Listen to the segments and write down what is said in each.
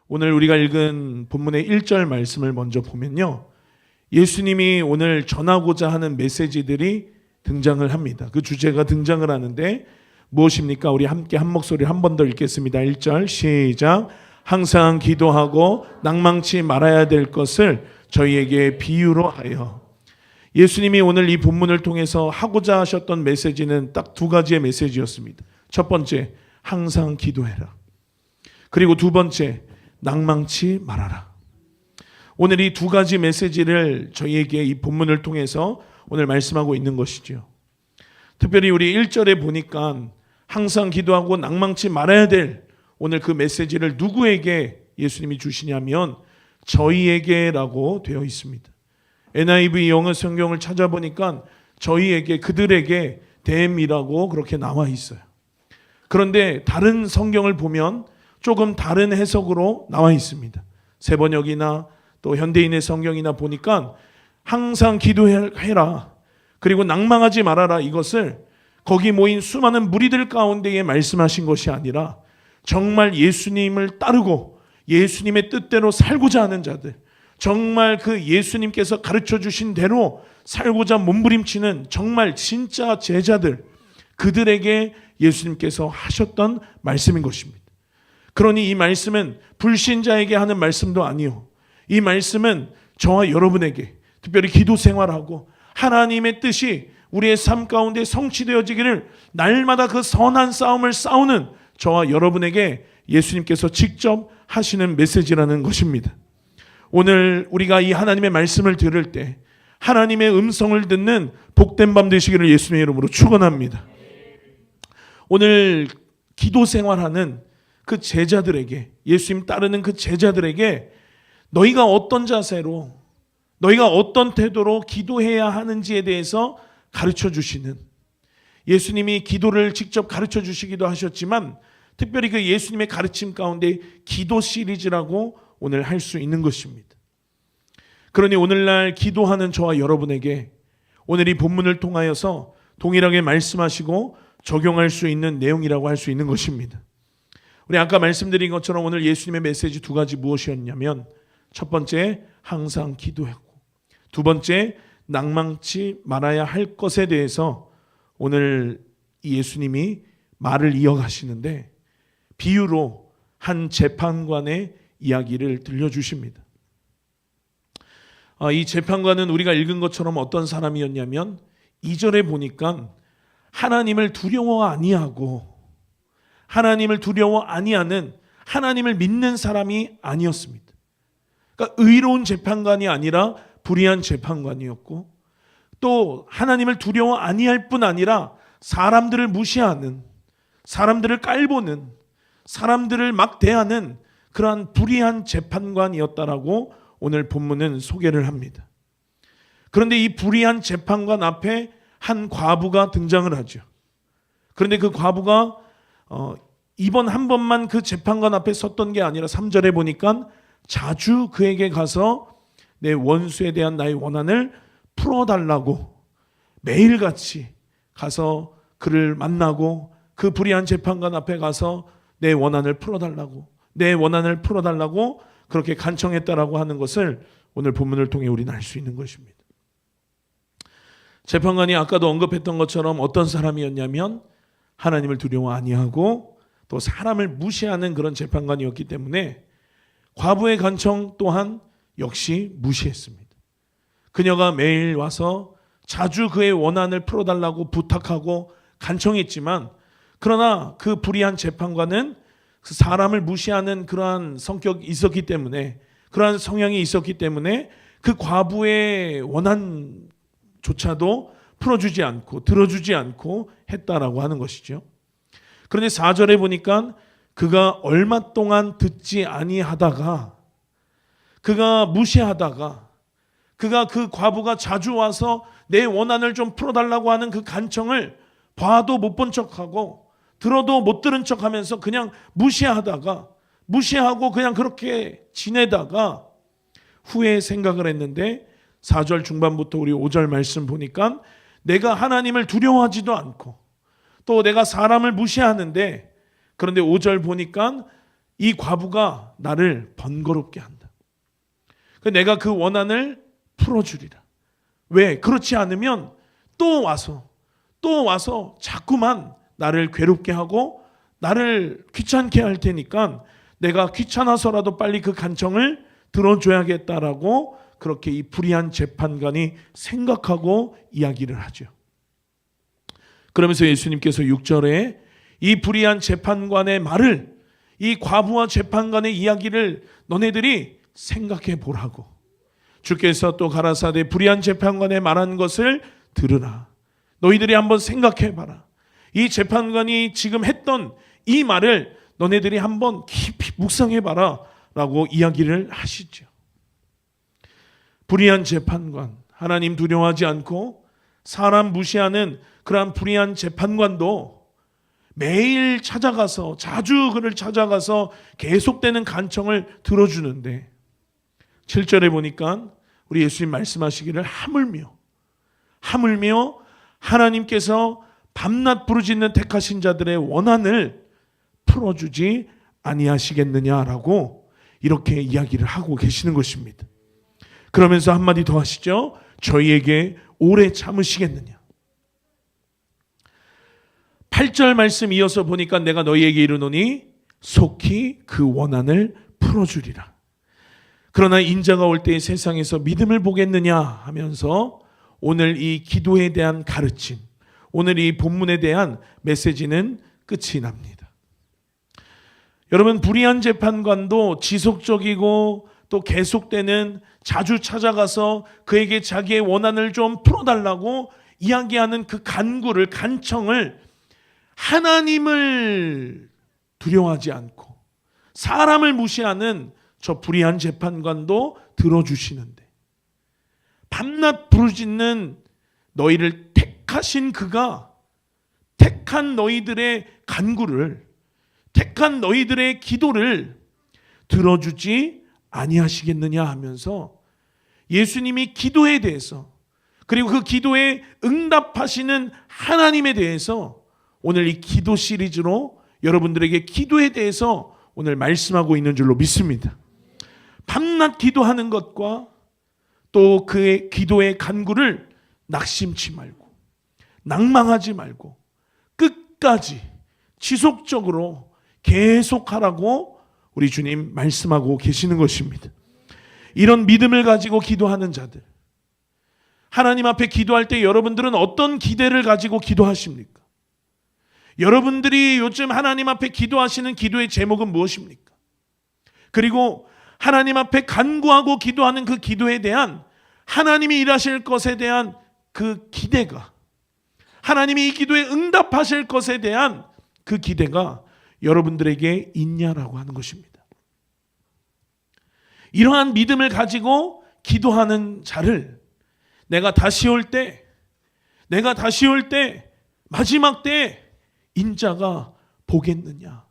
오늘 우리가 읽은 본문의 1절 말씀을 먼저 보면요, 예수님이 오늘 전하고자 하는 메시지들이 등장을 합니다. 그 주제가 등장을 하는데 무엇입니까? 우리 함께 한 목소리 한 번 더 읽겠습니다. 1절 시작. 항상 기도하고 낭망치 말아야 될 것을 저희에게 비유로 하여. 예수님이 오늘 이 본문을 통해서 하고자 하셨던 메시지는 딱 두 가지의 메시지였습니다. 첫 번째, 항상 기도해라. 그리고 두 번째, 낭망치 말아라. 오늘 이 두 가지 메시지를 저희에게 이 본문을 통해서 오늘 말씀하고 있는 것이죠. 특별히 우리 1절에 보니까 항상 기도하고 낭망치 말아야 될 오늘 그 메시지를 누구에게 예수님이 주시냐면 저희에게라고 되어 있습니다. NIV 영어 성경을 찾아보니까 저희에게, 그들에게 them이라고 그렇게 나와 있어요. 그런데 다른 성경을 보면 조금 다른 해석으로 나와 있습니다. 세번역이나 또 현대인의 성경이나 보니까 항상 기도해라, 그리고 낭망하지 말아라, 이것을 거기 모인 수많은 무리들 가운데에 말씀하신 것이 아니라 정말 예수님을 따르고 예수님의 뜻대로 살고자 하는 자들, 정말 그 예수님께서 가르쳐 주신 대로 살고자 몸부림치는 정말 진짜 제자들, 그들에게 예수님께서 하셨던 말씀인 것입니다. 그러니 이 말씀은 불신자에게 하는 말씀도 아니요, 이 말씀은 저와 여러분에게, 특별히 기도 생활하고 하나님의 뜻이 우리의 삶 가운데 성취되어지기를 날마다 그 선한 싸움을 싸우는 저와 여러분에게 예수님께서 직접 하시는 메시지라는 것입니다. 오늘 우리가 이 하나님의 말씀을 들을 때 하나님의 음성을 듣는 복된 밤 되시기를 예수님의 이름으로 축원합니다. 오늘 기도 생활하는 그 제자들에게, 예수님 따르는 그 제자들에게 너희가 어떤 자세로, 너희가 어떤 태도로 기도해야 하는지에 대해서 가르쳐 주시는, 예수님이 기도를 직접 가르쳐 주시기도 하셨지만 특별히 그 예수님의 가르침 가운데 기도 시리즈라고 오늘 할 수 있는 것입니다. 그러니 오늘날 기도하는 저와 여러분에게 오늘 이 본문을 통하여서 동일하게 말씀하시고 적용할 수 있는 내용이라고 할 수 있는 것입니다. 우리 아까 말씀드린 것처럼 오늘 예수님의 메시지 두 가지 무엇이었냐면, 첫 번째, 항상 기도하고, 두 번째, 낭망치 말아야 할 것에 대해서 오늘 예수님이 말을 이어가시는데 비유로 한 재판관의 이야기를 들려주십니다. 이 재판관은 우리가 읽은 것처럼 어떤 사람이었냐면 2절에 보니까 하나님을 두려워 아니하고, 하나님을 두려워 아니하는, 하나님을 믿는 사람이 아니었습니다. 그러니까 의로운 재판관이 아니라 불의한 재판관이었고, 또 하나님을 두려워 아니할 뿐 아니라 사람들을 무시하는, 사람들을 깔보는, 사람들을 막 대하는 그러한 불의한 재판관이었다라고 오늘 본문은 소개를 합니다. 그런데 이 불의한 재판관 앞에 한 과부가 등장을 하죠. 그런데 그 과부가 이번 한 번만 그 재판관 앞에 섰던 게 아니라 3절에 보니까 자주 그에게 가서 내 원수에 대한 나의 원한을 풀어달라고 매일같이 가서 그를 만나고 그 불의한 재판관 앞에 가서 내 원한을 풀어달라고, 내 원한을 풀어달라고 그렇게 간청했다라고 하는 것을 오늘 본문을 통해 우리는 알 수 있는 것입니다. 재판관이 아까도 언급했던 것처럼 어떤 사람이었냐면 하나님을 두려워 아니하고 또 사람을 무시하는 그런 재판관이었기 때문에 과부의 간청 또한 역시 무시했습니다. 그녀가 매일 와서 자주 그의 원한을 풀어달라고 부탁하고 간청했지만, 그러나 그 불의한 재판관은 사람을 무시하는 그러한 성격이 있었기 때문에, 그러한 성향이 있었기 때문에 그 과부의 원한조차도 풀어주지 않고 들어주지 않고 했다라고 하는 것이죠. 그런데 4절에 보니까 그가 얼마 동안 듣지 아니하다가, 그가 무시하다가, 그가 그 과부가 자주 와서 내 원한을 좀 풀어달라고 하는 그 간청을 봐도 못 본 척하고 들어도 못 들은 척하면서 그냥 무시하고 그냥 그렇게 지내다가 후에 생각을 했는데 4절 중반부터 우리 5절 말씀 보니까 내가 하나님을 두려워하지도 않고 또 내가 사람을 무시하는데, 그런데 5절 보니까 이 과부가 나를 번거롭게 한다. 내가 그 원한을 풀어주리라. 왜? 그렇지 않으면 또 와서 자꾸만 나를 괴롭게 하고 나를 귀찮게 할 테니까 내가 귀찮아서라도 빨리 그 간청을 들어줘야겠다라고 그렇게 이 불의한 재판관이 생각하고 이야기를 하죠. 그러면서 예수님께서 6절에 이 불의한 재판관의 말을, 이 과부와 재판관의 이야기를 너네들이 생각해 보라고, 주께서 또 가라사대 불의한 재판관의 말한 것을 들으라. 너희들이 한번 생각해 봐라. 이 재판관이 지금 했던 이 말을 너네들이 한번 깊이 묵상해 봐라 라고 이야기를 하시죠. 불의한 재판관, 하나님 두려워하지 않고 사람 무시하는 그러한 불의한 재판관도 매일 찾아가서, 자주 그를 찾아가서 계속되는 간청을 들어주는데 7절에 보니까 우리 예수님 말씀하시기를 하물며 하나님께서 밤낮 부르짖는 택하신 자들의 원한을 풀어주지 아니하시겠느냐라고 이렇게 이야기를 하고 계시는 것입니다. 그러면서 한마디 더 하시죠. 저희에게 오래 참으시겠느냐. 8절 말씀 이어서 보니까 내가 너희에게 이르노니 속히 그 원한을 풀어주리라. 그러나 인자가 올 때에 세상에서 믿음을 보겠느냐 하면서 오늘 이 기도에 대한 가르침, 오늘 이 본문에 대한 메시지는 끝이 납니다. 여러분, 불의한 재판관도 지속적이고 또 계속되는, 자주 찾아가서 그에게 자기의 원한을 좀 풀어달라고 이야기하는 그 간구를, 간청을 하나님을 두려워하지 않고 사람을 무시하는 저 불의한 재판관도 들어주시는데, 밤낮 부르짖는 너희를 택하신 그가 택한 너희들의 간구를, 택한 너희들의 기도를 들어주지 아니하시겠느냐 하면서 예수님이 기도에 대해서, 그리고 그 기도에 응답하시는 하나님에 대해서 오늘 이 기도 시리즈로 여러분들에게 기도에 대해서 오늘 말씀하고 있는 줄로 믿습니다. 밤낮 기도하는 것과 또 그의 기도의 간구를 낙심치 말고, 낭망하지 말고 끝까지 지속적으로 계속하라고 우리 주님 말씀하고 계시는 것입니다. 이런 믿음을 가지고 기도하는 자들, 하나님 앞에 기도할 때 여러분들은 어떤 기대를 가지고 기도하십니까? 여러분들이 요즘 하나님 앞에 기도하시는 기도의 제목은 무엇입니까? 그리고 하나님 앞에 간구하고 기도하는 그 기도에 대한, 하나님이 일하실 것에 대한 그 기대가, 하나님이 이 기도에 응답하실 것에 대한 그 기대가 여러분들에게 있냐라고 하는 것입니다. 이러한 믿음을 가지고 기도하는 자를 내가 다시 올 때, 마지막 때 인자가 보겠느냐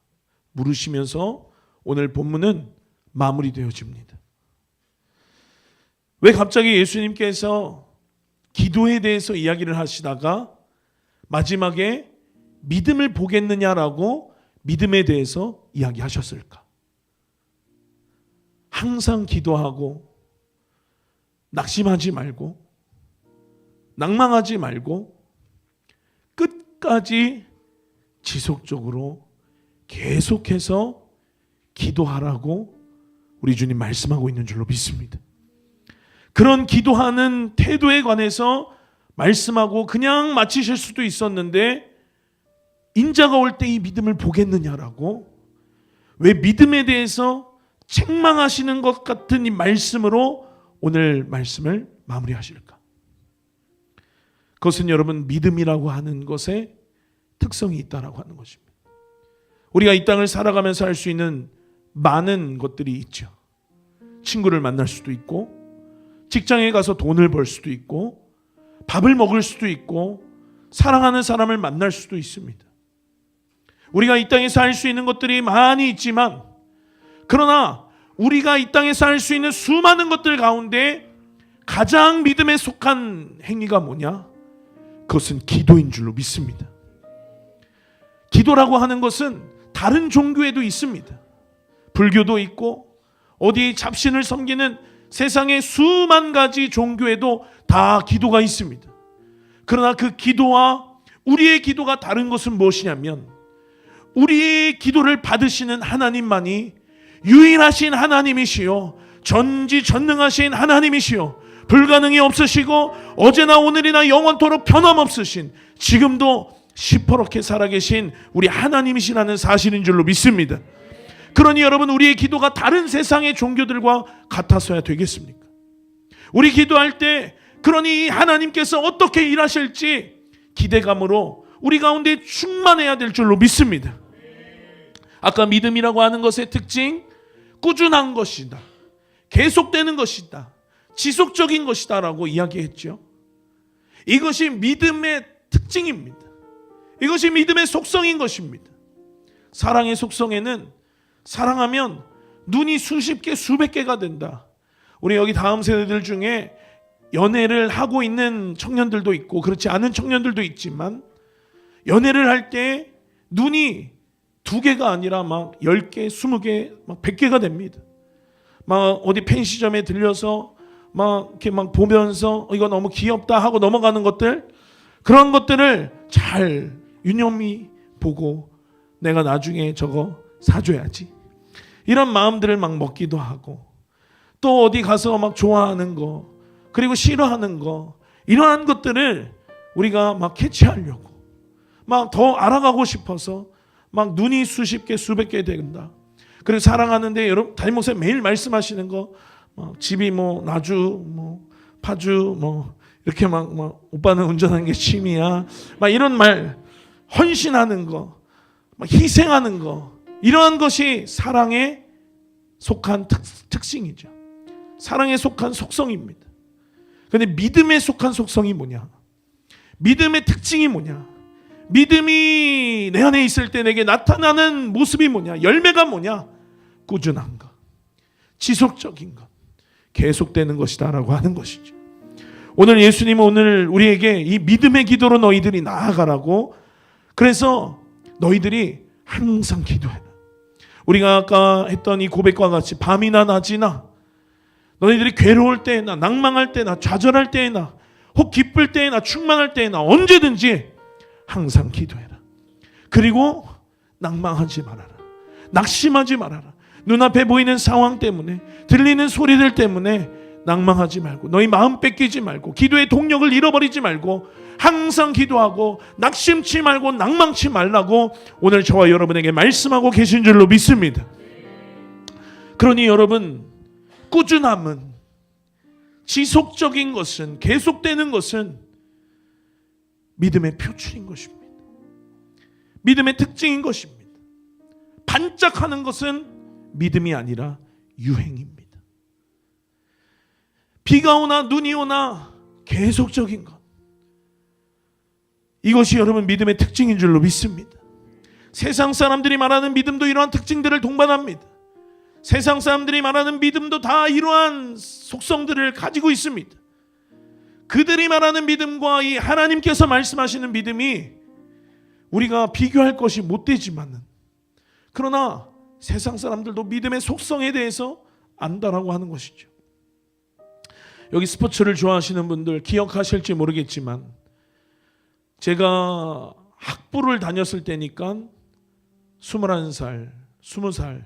물으시면서 오늘 본문은 마무리되어집니다. 왜 갑자기 예수님께서 기도에 대해서 이야기를 하시다가 마지막에 믿음을 보겠느냐라고 믿음에 대해서 이야기하셨을까? 항상 기도하고 낙심하지 말고 낭망하지 말고 끝까지 지속적으로 계속해서 기도하라고 우리 주님 말씀하고 있는 줄로 믿습니다. 그런 기도하는 태도에 관해서 말씀하고 그냥 마치실 수도 있었는데, 인자가 올 때 이 믿음을 보겠느냐라고, 왜 믿음에 대해서 책망하시는 것 같은 이 말씀으로 오늘 말씀을 마무리하실까? 그것은 여러분, 믿음이라고 하는 것에 특성이 있다라고 하는 것입니다. 우리가 이 땅을 살아가면서 할 수 있는 많은 것들이 있죠. 친구를 만날 수도 있고, 직장에 가서 돈을 벌 수도 있고, 밥을 먹을 수도 있고, 사랑하는 사람을 만날 수도 있습니다. 우리가 이 땅에서 할 수 있는 것들이 많이 있지만, 그러나 우리가 이 땅에서 할 수 있는 수많은 것들 가운데 가장 믿음에 속한 행위가 뭐냐? 그것은 기도인 줄로 믿습니다. 기도라고 하는 것은 다른 종교에도 있습니다. 불교도 있고 어디 잡신을 섬기는 세상의 수만 가지 종교에도 다 기도가 있습니다. 그러나 그 기도와 우리의 기도가 다른 것은 무엇이냐면 우리의 기도를 받으시는 하나님만이 유일하신 하나님이시요 전지전능하신 하나님이시요 불가능이 없으시고 어제나 오늘이나 영원토록 변함없으신 지금도 시퍼렇게 살아계신 우리 하나님이시라는 사실인 줄로 믿습니다. 그러니 여러분, 우리의 기도가 다른 세상의 종교들과 같아서야 되겠습니까? 우리 기도할 때 그러니 하나님께서 어떻게 일하실지 기대감으로 우리 가운데 충만해야 될 줄로 믿습니다. 아까 믿음이라고 하는 것의 특징, 꾸준한 것이다, 계속되는 것이다, 지속적인 것이다 라고 이야기했죠. 이것이 믿음의 특징입니다. 이것이 믿음의 속성인 것입니다. 사랑의 속성에는 사랑하면 눈이 수십 개 수백 개가 된다. 우리 여기 다음 세대들 중에 연애를 하고 있는 청년들도 있고 그렇지 않은 청년들도 있지만 연애를 할 때 눈이 2개가 아니라 막 10개, 20개, 막 100개가 됩니다. 막 어디 펜시점에 들려서 막 이렇게 막 보면서 이거 너무 귀엽다 하고 넘어가는 것들, 그런 것들을 잘 유념히 보고 내가 나중에 저거 사줘야지, 이런 마음들을 막 먹기도 하고, 또 어디 가서 막 좋아하는 거 그리고 싫어하는 거, 이러한 것들을 우리가 막 캐치하려고 막 더 알아가고 싶어서 막 눈이 수십 개 수백 개 된다. 그리고 사랑하는데 여러분 담임 목사님 매일 말씀하시는 거, 집이 뭐 나주 뭐 파주 뭐 이렇게 막 오빠는 운전하는 게 취미야, 막 이런 말, 헌신하는 거, 막 희생하는 거, 이러한 것이 사랑에 속한 특징이죠. 사랑에 속한 속성입니다. 그런데 믿음에 속한 속성이 뭐냐? 믿음의 특징이 뭐냐? 믿음이 내 안에 있을 때 내게 나타나는 모습이 뭐냐? 열매가 뭐냐? 꾸준한 것, 지속적인 것, 계속되는 것이다 라고 하는 것이죠. 오늘 예수님은 오늘 우리에게 이 믿음의 기도로 너희들이 나아가라고, 그래서 너희들이 항상 기도해라. 우리가 아까 했던 이 고백과 같이 밤이나 낮이나 너희들이 괴로울 때나 낭망할 때나 좌절할 때나 혹 기쁠 때나 충만할 때나 언제든지 항상 기도해라. 그리고 낭망하지 말아라. 낙심하지 말아라. 눈앞에 보이는 상황 때문에, 들리는 소리들 때문에 낭망하지 말고, 너희 마음 뺏기지 말고, 기도의 동력을 잃어버리지 말고, 항상 기도하고 낙심치 말고 낭망치 말라고 오늘 저와 여러분에게 말씀하고 계신 줄로 믿습니다. 그러니 여러분, 꾸준함은, 지속적인 것은, 계속되는 것은 믿음의 표출인 것입니다. 믿음의 특징인 것입니다. 반짝하는 것은 믿음이 아니라 유행입니다. 비가 오나 눈이 오나 계속적인 것, 이것이 여러분 믿음의 특징인 줄로 믿습니다. 세상 사람들이 말하는 믿음도 이러한 특징들을 동반합니다. 세상 사람들이 말하는 믿음도 다 이러한 속성들을 가지고 있습니다. 그들이 말하는 믿음과 이 하나님께서 말씀하시는 믿음이 우리가 비교할 것이 못 되지만은, 그러나 세상 사람들도 믿음의 속성에 대해서 안다라고 하는 것이죠. 여기 스포츠를 좋아하시는 분들 기억하실지 모르겠지만, 제가 학부를 다녔을 때니까 21살, 20살,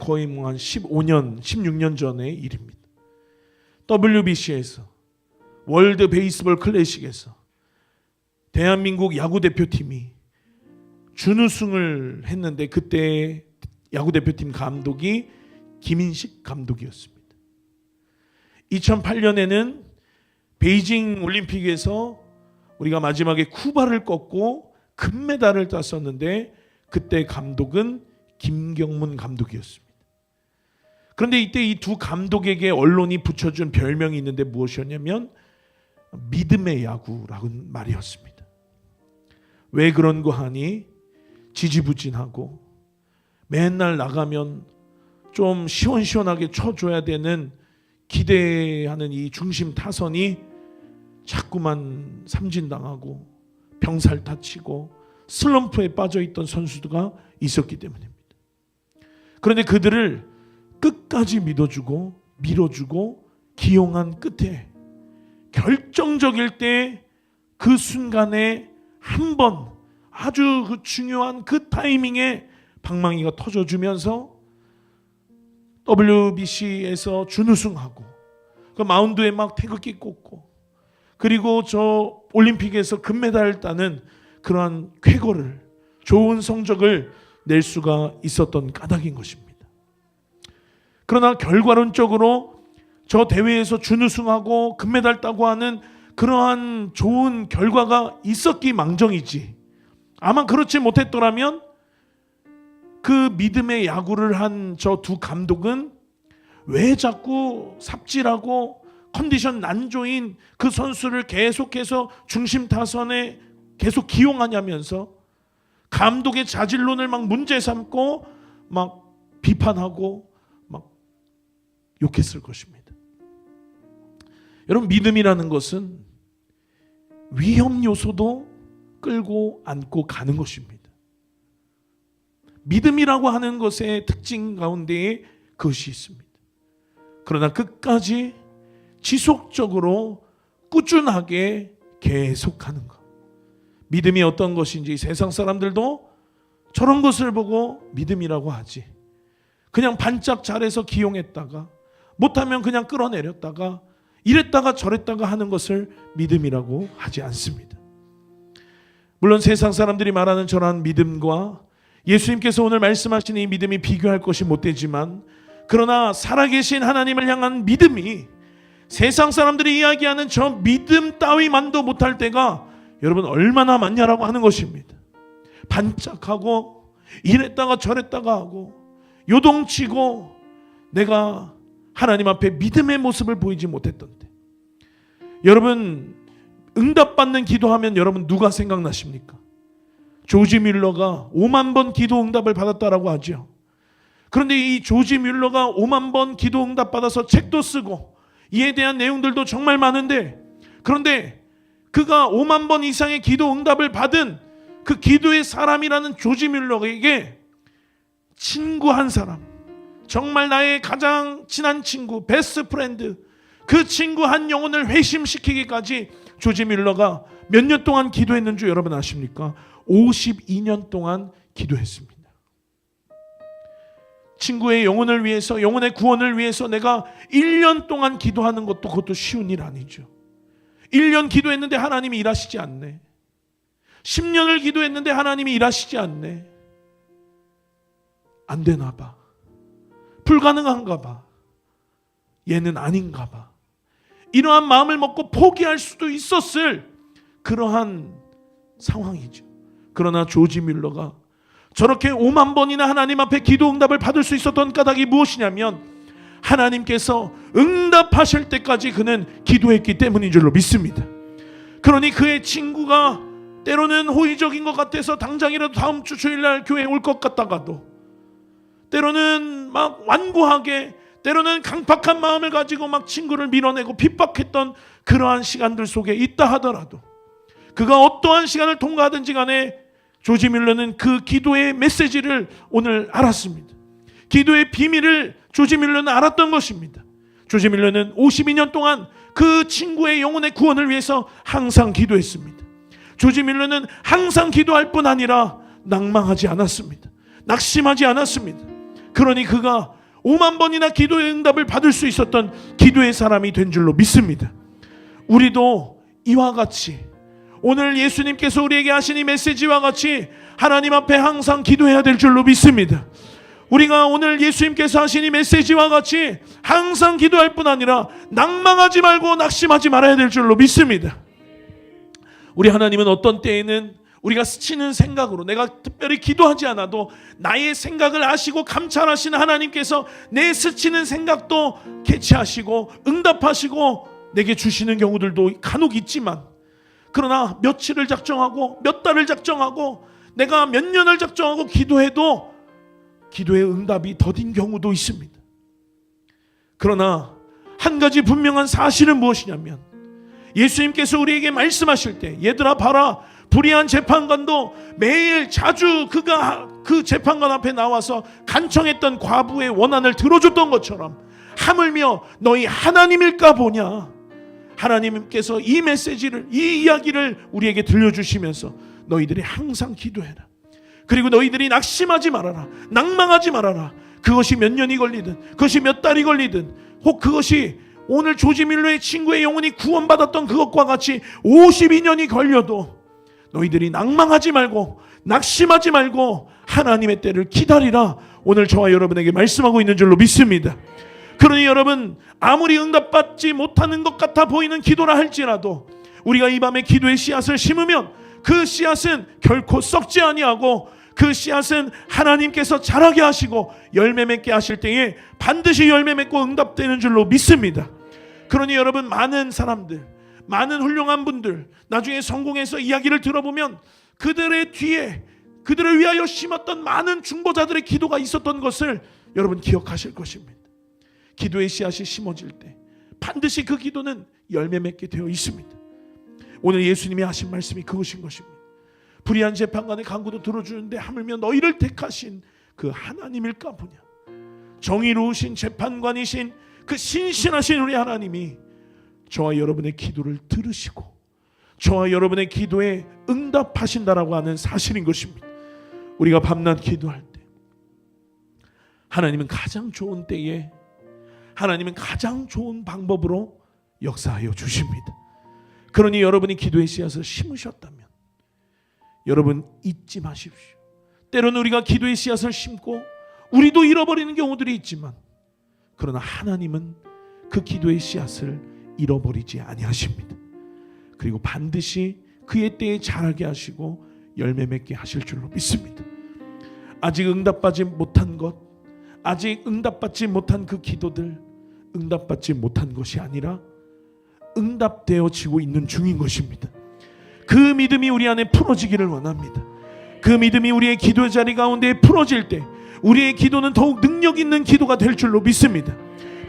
거의 뭐 한 15년, 16년 전의 일입니다. WBC에서, 월드 베이스볼 클래식에서 대한민국 야구 대표팀이 준우승을 했는데, 그때 야구 대표팀 감독이 김인식 감독이었습니다. 2008년에는 베이징 올림픽에서 우리가 마지막에 쿠바를 꺾고 금메달을 땄었는데, 그때 감독은 김경문 감독이었습니다. 그런데 이때 이 두 감독에게 언론이 붙여준 별명이 있는데 무엇이었냐면 믿음의 야구라는 말이었습니다. 왜 그런고 하니 지지부진하고 맨날 나가면 좀 시원시원하게 쳐줘야 되는 기대하는 이 중심 타선이 자꾸만 삼진당하고 병살 다치고 슬럼프에 빠져있던 선수가 있었기 때문입니다. 그런데 그들을 끝까지 믿어주고 밀어주고 기용한 끝에 결정적일 때 그 순간에 한 번 아주 그 중요한 그 타이밍에 방망이가 터져주면서 WBC에서 준우승하고 그 마운드에 막 태극기 꽂고 그리고 저 올림픽에서 금메달을 따는 그러한 쾌거를 좋은 성적을 낼 수가 있었던 까닭인 것입니다. 그러나 결과론적으로 저 대회에서 준우승하고 금메달 따고 하는 그러한 좋은 결과가 있었기 망정이지, 아마 그렇지 못했더라면 그 믿음의 야구를 한 저 두 감독은 왜 자꾸 삽질하고 컨디션 난조인 그 선수를 계속해서 중심 타선에 계속 기용하냐면서 감독의 자질론을 막 문제 삼고 막 비판하고 막 욕했을 것입니다. 여러분, 믿음이라는 것은 위험 요소도 끌고 안고 가는 것입니다. 믿음이라고 하는 것의 특징 가운데에 그것이 있습니다. 그러나 끝까지 지속적으로 꾸준하게 계속하는 것. 믿음이 어떤 것인지 세상 사람들도 저런 것을 보고 믿음이라고 하지. 그냥 반짝 잘해서 기용했다가 못하면 그냥 끌어내렸다가 이랬다가 저랬다가 하는 것을 믿음이라고 하지 않습니다. 물론 세상 사람들이 말하는 저러한 믿음과 예수님께서 오늘 말씀하신 이 믿음이 비교할 것이 못되지만, 그러나 살아계신 하나님을 향한 믿음이 세상 사람들이 이야기하는 저 믿음 따위만도 못할 때가 여러분 얼마나 많냐라고 하는 것입니다. 반짝하고 이랬다가 저랬다가 하고 요동치고 내가 하나님 앞에 믿음의 모습을 보이지 못했던 때, 여러분 응답받는 기도하면 여러분 누가 생각나십니까? 조지 뮬러가 5만 번 기도 응답을 받았다라고 하죠. 그런데 이 조지 뮬러가 5만 번 기도 응답 받아서 책도 쓰고 이에 대한 내용들도 정말 많은데, 그런데 그가 5만 번 이상의 기도 응답을 받은 그 기도의 사람이라는 조지 뮬러에게 친구 한 사람, 정말 나의 가장 친한 친구, 베스트 프렌드, 그 친구 한 영혼을 회심시키기까지 조지 뮬러가 몇 년 동안 기도했는 줄 여러분 아십니까? 52년 동안 기도했습니다. 친구의 영혼을 위해서, 영혼의 구원을 위해서 내가 1년 동안 기도하는 것도 그것도 쉬운 일 아니죠. 1년 기도했는데 하나님이 일하시지 않네. 10년을 기도했는데 하나님이 일하시지 않네. 안 되나 봐. 불가능한가 봐. 얘는 아닌가 봐. 이러한 마음을 먹고 포기할 수도 있었을 그러한 상황이죠. 그러나 조지 뮬러가 저렇게 5만 번이나 하나님 앞에 기도 응답을 받을 수 있었던 까닭이 무엇이냐면, 하나님께서 응답하실 때까지 그는 기도했기 때문인 줄로 믿습니다. 그러니 그의 친구가 때로는 호의적인 것 같아서 당장이라도 다음 주 주일날 교회에 올 것 같다가도, 때로는 막 완고하게, 때로는 강팍한 마음을 가지고 막 친구를 밀어내고 핍박했던 그러한 시간들 속에 있다 하더라도, 그가 어떠한 시간을 통과하든지 간에 조지 뮬러는 그 기도의 메시지를 오늘 알았습니다. 기도의 비밀을 조지 뮬러는 알았던 것입니다. 조지 뮬러는 52년 동안 그 친구의 영혼의 구원을 위해서 항상 기도했습니다. 조지 뮬러는 항상 기도할 뿐 아니라 낭망하지 않았습니다. 낙심하지 않았습니다. 그러니 그가 5만 번이나 기도의 응답을 받을 수 있었던 기도의 사람이 된 줄로 믿습니다. 우리도 이와 같이 오늘 예수님께서 우리에게 하신 이 메시지와 같이 하나님 앞에 항상 기도해야 될 줄로 믿습니다. 우리가 오늘 예수님께서 하신 이 메시지와 같이 항상 기도할 뿐 아니라 낭망하지 말고 낙심하지 말아야 될 줄로 믿습니다. 우리 하나님은 어떤 때에는 우리가 스치는 생각으로, 내가 특별히 기도하지 않아도 나의 생각을 아시고 감찰하시는 하나님께서 내 스치는 생각도 캐치하시고 응답하시고 내게 주시는 경우들도 간혹 있지만, 그러나 며칠을 작정하고 몇 달을 작정하고 내가 몇 년을 작정하고 기도해도 기도의 응답이 더딘 경우도 있습니다. 그러나 한 가지 분명한 사실은 무엇이냐면, 예수님께서 우리에게 말씀하실 때, 얘들아 봐라, 불의한 재판관도 매일 자주 그가 그 재판관 앞에 나와서 간청했던 과부의 원한을 들어줬던 것처럼 하물며 너희 하나님일까 보냐. 하나님께서 이 메시지를, 이 이야기를 우리에게 들려주시면서 너희들이 항상 기도해라. 그리고 너희들이 낙심하지 말아라. 낭망하지 말아라. 그것이 몇 년이 걸리든, 그것이 몇 달이 걸리든, 혹 그것이 오늘 조지 밀러의 친구의 영혼이 구원받았던 그것과 같이 52년이 걸려도 너희들이 낭망하지 말고 낙심하지 말고 하나님의 때를 기다리라. 오늘 저와 여러분에게 말씀하고 있는 줄로 믿습니다. 그러니 여러분, 아무리 응답받지 못하는 것 같아 보이는 기도라 할지라도 우리가 이 밤에 기도의 씨앗을 심으면 그 씨앗은 결코 썩지 아니하고 그 씨앗은 하나님께서 자라게 하시고 열매 맺게 하실 때에 반드시 열매 맺고 응답되는 줄로 믿습니다. 그러니 여러분, 많은 사람들, 많은 훌륭한 분들 나중에 성공해서 이야기를 들어보면 그들의 뒤에 그들을 위하여 심었던 많은 중보자들의 기도가 있었던 것을 여러분 기억하실 것입니다. 기도의 씨앗이 심어질 때 반드시 그 기도는 열매 맺게 되어 있습니다. 오늘 예수님이 하신 말씀이 그것인 것입니다. 불의한 재판관의 간구도 들어주는데 하물며 너희를 택하신 그 하나님일까 보냐. 정의로우신 재판관이신 그 신실하신 우리 하나님이 저와 여러분의 기도를 들으시고 저와 여러분의 기도에 응답하신다라고 하는 사실인 것입니다. 우리가 밤낮 기도할 때 하나님은 가장 좋은 때에 하나님은 가장 좋은 방법으로 역사하여 주십니다. 그러니 여러분이 기도의 씨앗을 심으셨다면 여러분 잊지 마십시오. 때로는 우리가 기도의 씨앗을 심고 우리도 잃어버리는 경우들이 있지만 그러나 하나님은 그 기도의 씨앗을 잃어버리지 아니하십니다. 그리고 반드시 그의 때에 자라게 하시고 열매 맺게 하실 줄로 믿습니다. 아직 응답받지 못한 것, 아직 응답받지 못한 그 기도들, 응답받지 못한 것이 아니라 응답되어지고 있는 중인 것입니다. 그 믿음이 우리 안에 풀어지기를 원합니다. 그 믿음이 우리의 기도의 자리 가운데 풀어질 때 우리의 기도는 더욱 능력 있는 기도가 될 줄로 믿습니다.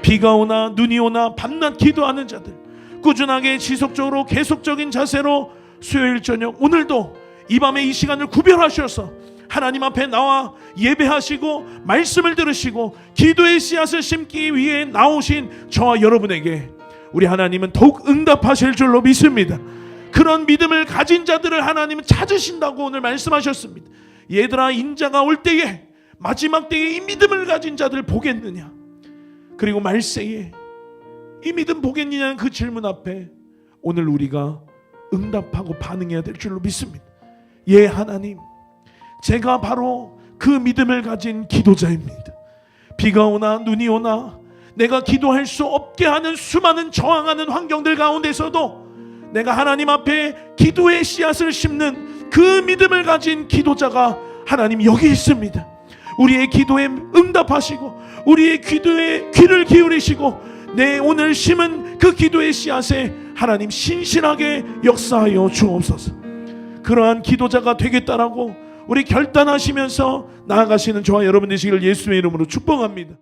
비가 오나 눈이 오나 밤낮 기도하는 자들, 꾸준하게 지속적으로 계속적인 자세로 수요일 저녁 오늘도 이 밤에 이 시간을 구별하셔서 하나님 앞에 나와 예배하시고 말씀을 들으시고 기도의 씨앗을 심기 위해 나오신 저와 여러분에게 우리 하나님은 더욱 응답하실 줄로 믿습니다. 그런 믿음을 가진 자들을 하나님은 찾으신다고 오늘 말씀하셨습니다. 얘들아, 인자가 올 때에, 마지막 때에 이 믿음을 가진 자들 보겠느냐. 그리고 말세에 이 믿음 보겠느냐는 그 질문 앞에 오늘 우리가 응답하고 반응해야 될 줄로 믿습니다. 예, 하나님, 제가 바로 그 믿음을 가진 기도자입니다. 비가 오나 눈이 오나 내가 기도할 수 없게 하는 수많은 저항하는 환경들 가운데서도 내가 하나님 앞에 기도의 씨앗을 심는 그 믿음을 가진 기도자가 하나님 여기 있습니다. 우리의 기도에 응답하시고 우리의 기도에 귀를 기울이시고 내 오늘 심은 그 기도의 씨앗에 하나님 신실하게 역사하여 주옵소서. 그러한 기도자가 되겠다라고 우리 결단하시면서 나아가시는 저와 여러분 되시기를 예수의 이름으로 축복합니다.